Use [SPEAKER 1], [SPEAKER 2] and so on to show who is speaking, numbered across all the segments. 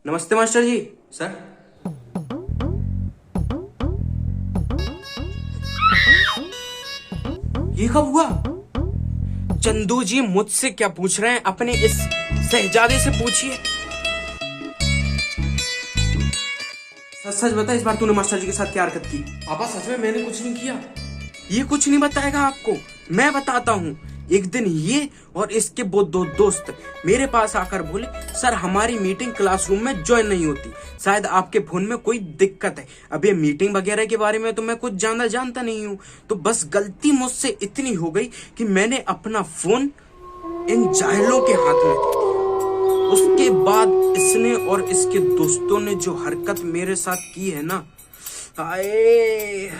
[SPEAKER 1] नमस्ते मास्टर जी। सर, ये कब हुआ? चंदू जी मुझसे क्या पूछ रहे हैं? अपने इस शहजादे से पूछिए। सच सच बता, इस बार तूने मास्टर जी के साथ क्या हरकत की? पापा सच में मैंने कुछ नहीं किया। ये कुछ नहीं बताएगा आपको, मैं बताता हूँ। एक दिन ये और इसके वो दो दोस्त मेरे पास आकर बोले, सर हमारी मीटिंग क्लासरूम में ज्वाइन नहीं होती, शायद आपके फोन में कोई दिक्कत है। अब ये मीटिंग वगैरह के बारे में तो मैं कुछ ज्यादा जानता नहीं हूँ, तो बस गलती मुझसे इतनी हो गई कि मैंने अपना फोन इन जाहिलों के हाथ में दे दिया। उसके बाद इसने और इसके दोस्तों ने जो हरकत मेरे साथ की है ना, आए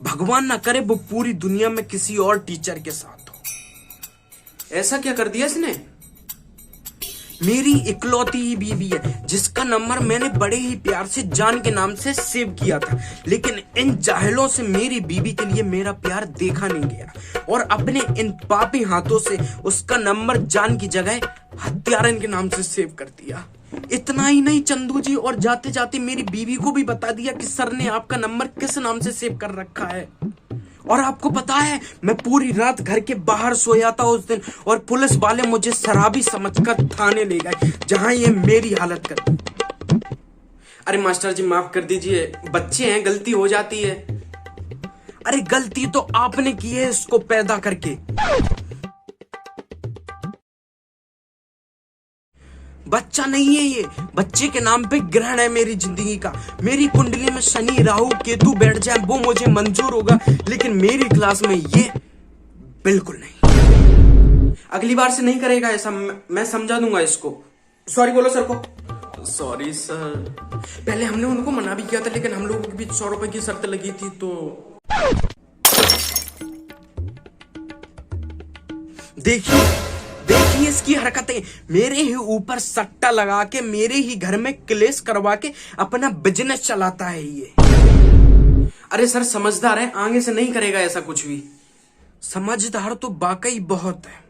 [SPEAKER 1] भगवान ना करे वो पूरी दुनिया में किसी और टीचर के साथ हो। ऐसा क्या कर दिया इसने? मेरी इकलौती ही बीवी है जिसका नंबर मैंने बड़े ही प्यार से जान के नाम से सेव किया था, लेकिन इन जाहिलों से मेरी बीवी के लिए मेरा प्यार देखा नहीं गया और अपने इन पापी हाथों से उसका नंबर जान की जगह हत्यारन के नाम से सेव कर दिया। इतना ही नहीं चंदू जी, और जाते जाते मेरी बीवी को भी बता दिया कि सर ने आपका नंबर किस नाम से सेव कर रखा है। और आपको पता है, मैं पूरी रात घर के बाहर सोया था उस दिन, और पुलिस वाले मुझे शराबी समझकर थाने ले गए, जहां ये मेरी हालत कर। अरे मास्टर जी माफ कर दीजिए, बच्चे हैं, गलती हो जाती है। अरे गलती तो आपने की है इसको पैदा करके। बच्चा नहीं है ये, बच्चे के नाम पे ग्रहण है मेरी जिंदगी का। मेरी कुंडली में शनि राहु केतु बैठ जाए वो मुझे मंजूर होगा, लेकिन मेरी क्लास में ये बिल्कुल नहीं। अगली बार से नहीं करेगा ऐसा, मैं समझा दूंगा इसको। सॉरी बोलो सर को। Sorry sir. पहले हमने उनको मना भी किया था, लेकिन हम लोगों के बीच 100 रुपए की शर्त लगी थी, तो देखिए इसकी हरकतें। मेरे ही ऊपर सट्टा लगा के मेरे ही घर में क्लेश करवा के अपना बिजनेस चलाता है ये। अरे सर समझदार है, आगे से नहीं करेगा ऐसा कुछ भी। समझदार तो वाकई बहुत है।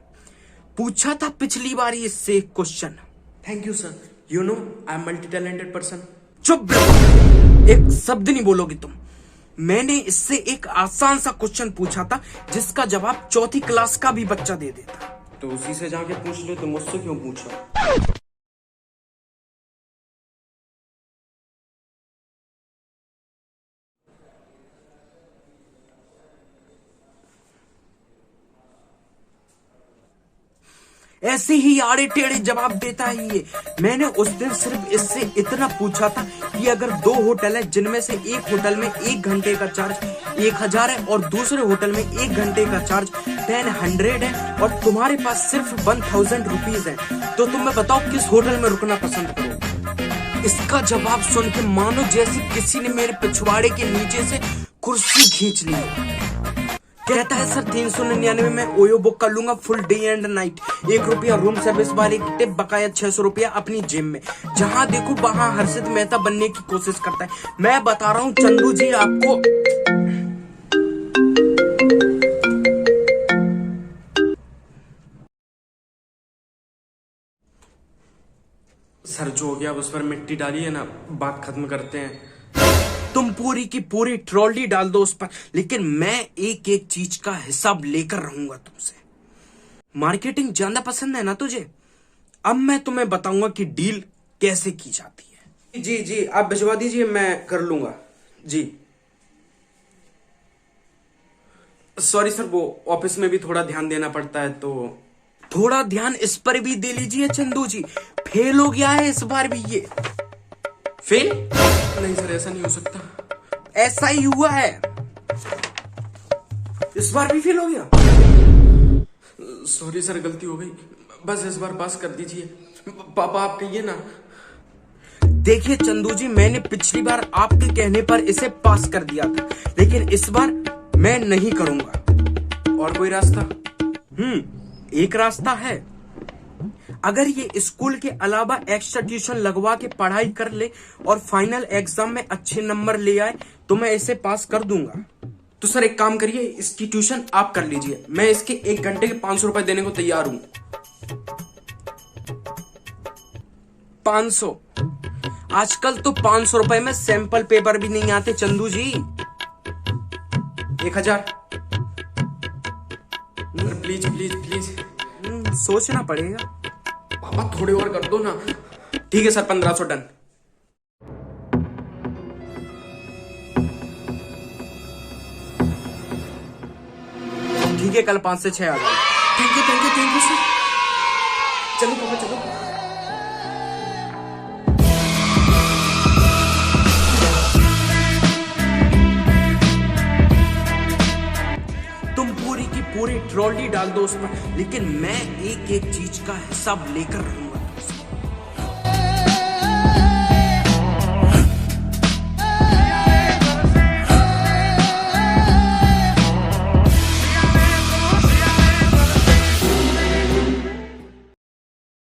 [SPEAKER 1] पूछा था पिछली बार इससे एक question. Thank you sir, you know I am multi talented person. चुप, एक शब्द नहीं बोलोगे तुम। मैंने इससे एक आसान सा क्वेश्चन पूछा था जिसका जवाब 4th क्लास का भी बच्चा दे देता। तो उसी से जाके पूछ लो, तो मुझसे क्यों पूछा? ऐसे ही आड़े टेढ़े जवाब देता है ये। मैंने उस दिन सिर्फ इससे इतना पूछा था कि अगर 2 होटल है जिनमें से एक होटल में 1 घंटे का चार्ज 1000 है और दूसरे होटल में 1 घंटे का चार्ज 1000 है, और तुम्हारे पास सिर्फ 1000 रुपीज है, तो तुम्हें बताओ किस होटल में रुकना पसंद करो? इसका जवाब सुन के मानो जैसे किसी ने मेरे पिछवाड़े के नीचे से कुर्सी खींच ली। कहता है सर 399 में ओयो बुक कर लूंगा फुल डे एंड नाइट, 1 रुपया रूम सर्विस वाले की टिप, बकाया 600 रुपया अपनी जेब में। जहां देखो वहां हर्षित मेहता बनने की कोशिश करता है। मैं बता रहा हूं चंदू जी आपको। सर जो हो गया उस पर मिट्टी डालिए ना, बात खत्म करते हैं। तुम पूरी की पूरी ट्रॉली डाल दो उस पर, लेकिन मैं एक एक चीज का हिसाब लेकर रहूंगा तुमसे। मार्केटिंग ज्यादा पसंद है ना तुझे? अब मैं तुम्हें बताऊंगा कि डील कैसे की जाती है। जी जी आप भिजवा दीजिए, मैं कर लूंगा जी। सॉरी सर, वो ऑफिस में भी थोड़ा ध्यान देना पड़ता है, तो थोड़ा ध्यान इस पर भी दे लीजिए चंदू जी। फेल हो गया है इस बार भी ये। फेल? नहीं सर ऐसा नहीं हो सकता। ऐसा ही हुआ है, इस बार भी फेल हो गया। सॉरी सर गलती हो गई, बस इस बार पास कर दीजिए। पापा आप कहिए ना। देखिए चंदू जी, मैंने पिछली बार आपके कहने पर इसे पास कर दिया था, लेकिन इस बार मैं नहीं करूंगा। और कोई रास्ता? एक रास्ता है। अगर ये स्कूल के अलावा एक्स्ट्रा ट्यूशन लगवा के पढ़ाई कर ले और फाइनल एग्जाम में अच्छे नंबर ले आए तो मैं इसे पास कर दूंगा। तो सर एक काम करिए, इसकी ट्यूशन आप कर लीजिए, मैं इसके 1 घंटे के 500 रुपए देने को तैयार हूं। 500? आजकल तो 500 रुपए में सैंपल पेपर भी नहीं आते चंदू जी। 1000? Please please please. सोचना पड़ेगा। पापा थोड़े और कर दो ना। ठीक है सर, 1500 डन। ठीक है, कल 5 से 6 आ जाओ। Thank you thank you thank you sir. चलो पापा चलो। तुम पूरी की पूरी ट्रॉली डाल दो उसमें, लेकिन मैं एक एक चीज का हिसाब लेकर रहूंगा।